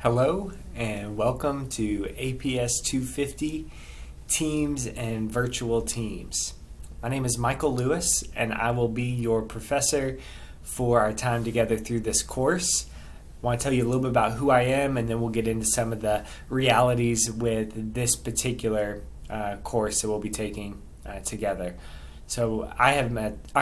Hello and welcome to APS 250 Teams and Virtual Teams. My name is Michael Lewis and I will be your professor for our time together through this course. I want to tell you a little bit about who I am, and then we'll get into some of the realities with this particular course that we'll be taking together. So I'm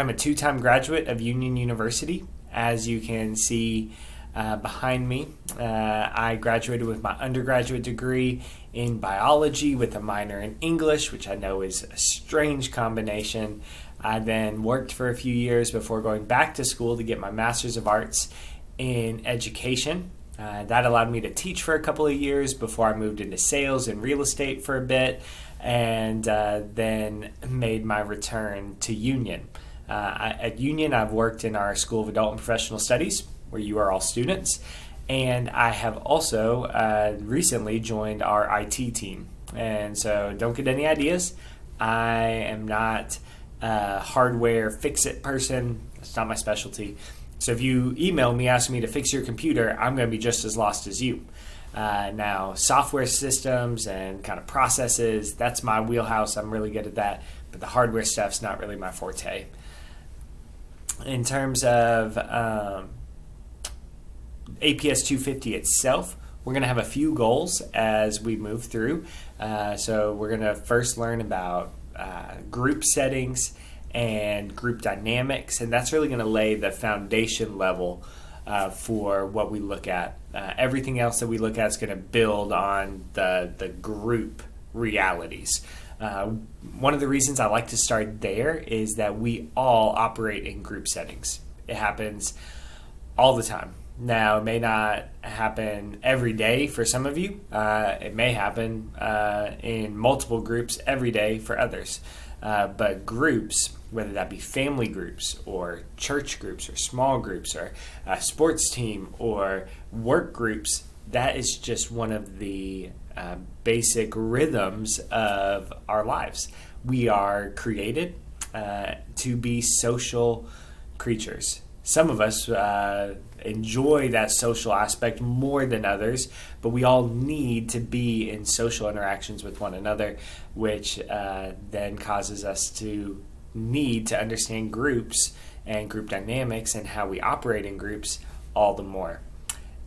a two-time graduate of Union University. As you can see behind me, I graduated with my undergraduate degree in biology with a minor in English, which I know is a strange combination. I then worked for a few years before going back to school to get my Master's of Arts in Education. That allowed me to teach for a couple of years before I moved into sales and real estate for a bit, and then made my return to Union. At Union, I've worked in our School of Adult and Professional Studies, where you are all students, and I have also recently joined our IT team. And so don't get any ideas. I am not a hardware fix-it person. It's not my specialty. So if you email me asking me to fix your computer, I'm going to be just as lost as you. Now, software systems and kind of processes, that's my wheelhouse. I'm really good at that. But the hardware stuff's not really my forte. In terms of APS 250 itself, we're going to have a few goals as we move through. So we're going to first learn about group settings and group dynamics, and that's really going to lay the foundation level for what we look at. Everything else that we look at is going to build on the group realities. One of the reasons I like to start there is that we all operate in group settings. It happens all the time. Now, it may not happen every day for some of you. It may happen in multiple groups every day for others. But groups, whether that be family groups or church groups or small groups or a sports team or work groups, that is just one of the basic rhythms of our lives. We are created to be social creatures. Some of us enjoy that social aspect more than others, but we all need to be in social interactions with one another, which then causes us to need to understand groups and group dynamics and how we operate in groups all the more.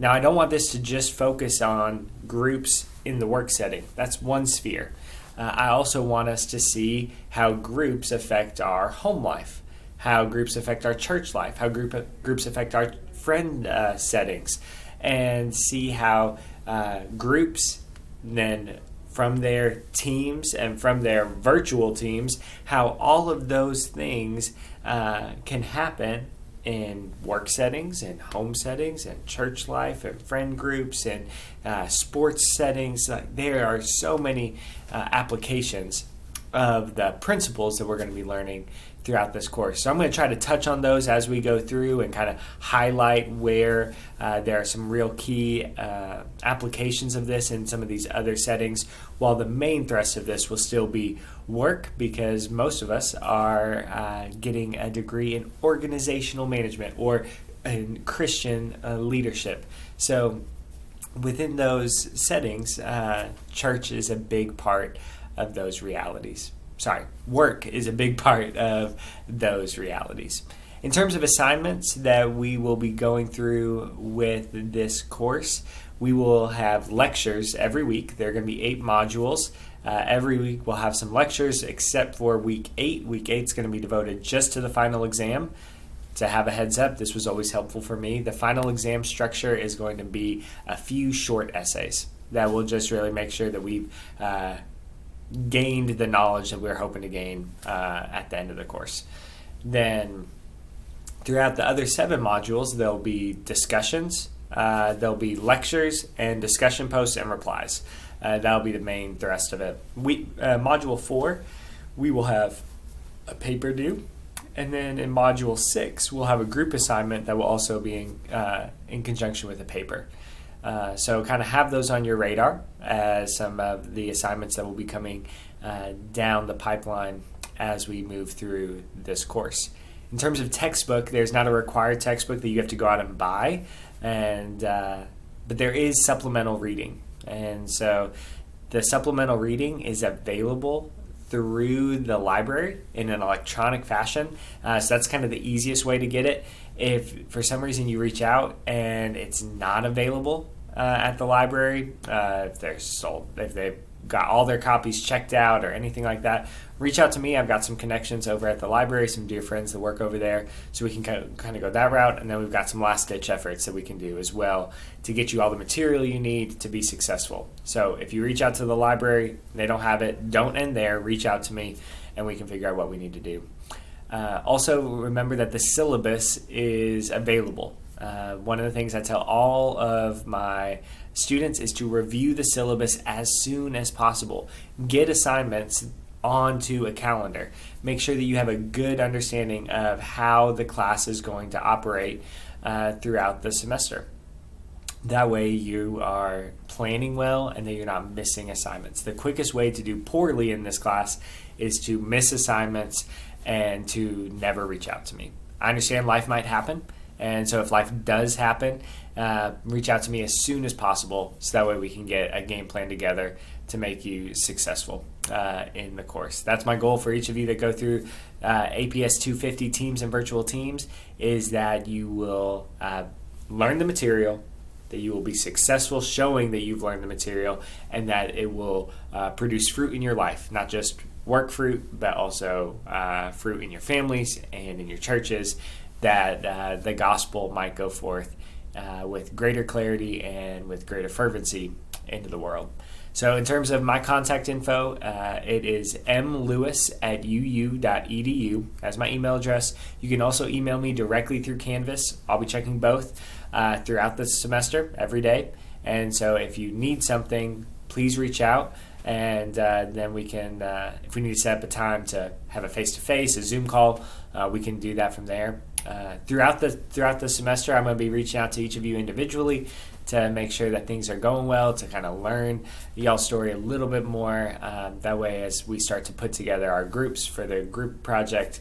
Now, I don't want this to just focus on groups in the work setting. That's one sphere. I also want us to see how groups affect our home life, how groups affect our church life, how groups affect our friend settings, and see how groups then from their teams and from their virtual teams, how all of those things can happen in work settings and home settings and church life and friend groups and sports settings. There are so many applications of the principles that we're going to be learning throughout this course. So I'm going to try to touch on those as we go through and kind of highlight where there are some real key applications of this in some of these other settings, while the main thrust of this will still be work, because most of us are getting a degree in organizational management or in Christian leadership. So within those settings, church is a big part of those realities. Work is a big part of those realities. In terms of assignments that we will be going through with this course, we will have lectures every week. There are going to be 8 modules. Every week we'll have some lectures, except for week 8. Week 8 is going to be devoted just to the final exam. To have a heads up, this was always helpful for me. The final exam structure is going to be a few short essays that will just really make sure that we've gained the knowledge that we're hoping to gain at the end of the course. Then throughout the other 7 modules, there'll be discussions, there'll be lectures and discussion posts and replies. That'll be the main thrust of it. Module 4, we will have a paper due, and then in module 6, we'll have a group assignment that will also be in conjunction with a paper. So kind of have those on your radar as some of the assignments that will be coming down the pipeline as we move through this course. In terms of textbook, there's not a required textbook that you have to go out and buy, and but there is supplemental reading. And so the supplemental reading is available through the library in an electronic fashion. So that's kind of the easiest way to get it. If for some reason you reach out and it's not available at the library, if they've got all their copies checked out or anything like that, reach out to me. I've got some connections over at the library, some dear friends that work over there, so we can kind of go that route. And then we've got some last-ditch efforts that we can do as well to get you all the material you need to be successful. So if you reach out to the library and they don't have it, don't end there. Reach out to me, and we can figure out what we need to do. Also, remember that the syllabus is available. One of the things I tell all of my students is to review the syllabus as soon as possible. Get assignments onto a calendar. Make sure that you have a good understanding of how the class is going to operate throughout the semester. That way you are planning well and that you're not missing assignments. The quickest way to do poorly in this class is to miss assignments and to never reach out to me. I understand life might happen, and so if life does happen, reach out to me as soon as possible so that way we can get a game plan together to make you successful in the course. That's my goal for each of you that go through APS 250 Teams and Virtual Teams, is that you will learn the material, that you will be successful showing that you've learned the material, and that it will produce fruit in your life, not just work fruit, but also fruit in your families and in your churches, that the gospel might go forth with greater clarity and with greater fervency into the world. So in terms of my contact info, it is mlewis@uu.edu as my email address. You can also email me directly through Canvas. I'll be checking both throughout the semester every day. And so if you need something, please reach out. And then we can, if we need to set up a time to have a face-to-face, a Zoom call, we can do that from there. Throughout the semester, I'm going to be reaching out to each of you individually to make sure that things are going well, to kind of learn y'all's story a little bit more. That way, as we start to put together our groups for the group project,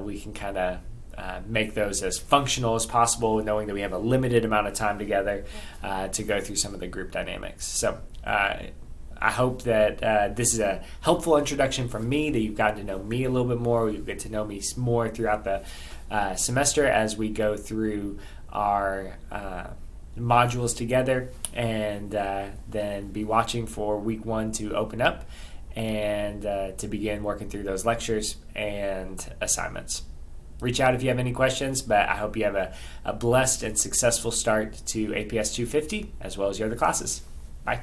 we can kind of make those as functional as possible, knowing that we have a limited amount of time together to go through some of the group dynamics. So I hope that this is a helpful introduction from me, that you've gotten to know me a little bit more. You get to know me more throughout the semester as we go through our modules together, and then be watching for week 1 to open up and to begin working through those lectures and assignments. Reach out if you have any questions, but I hope you have a blessed and successful start to APS 250 as well as your other classes. Bye.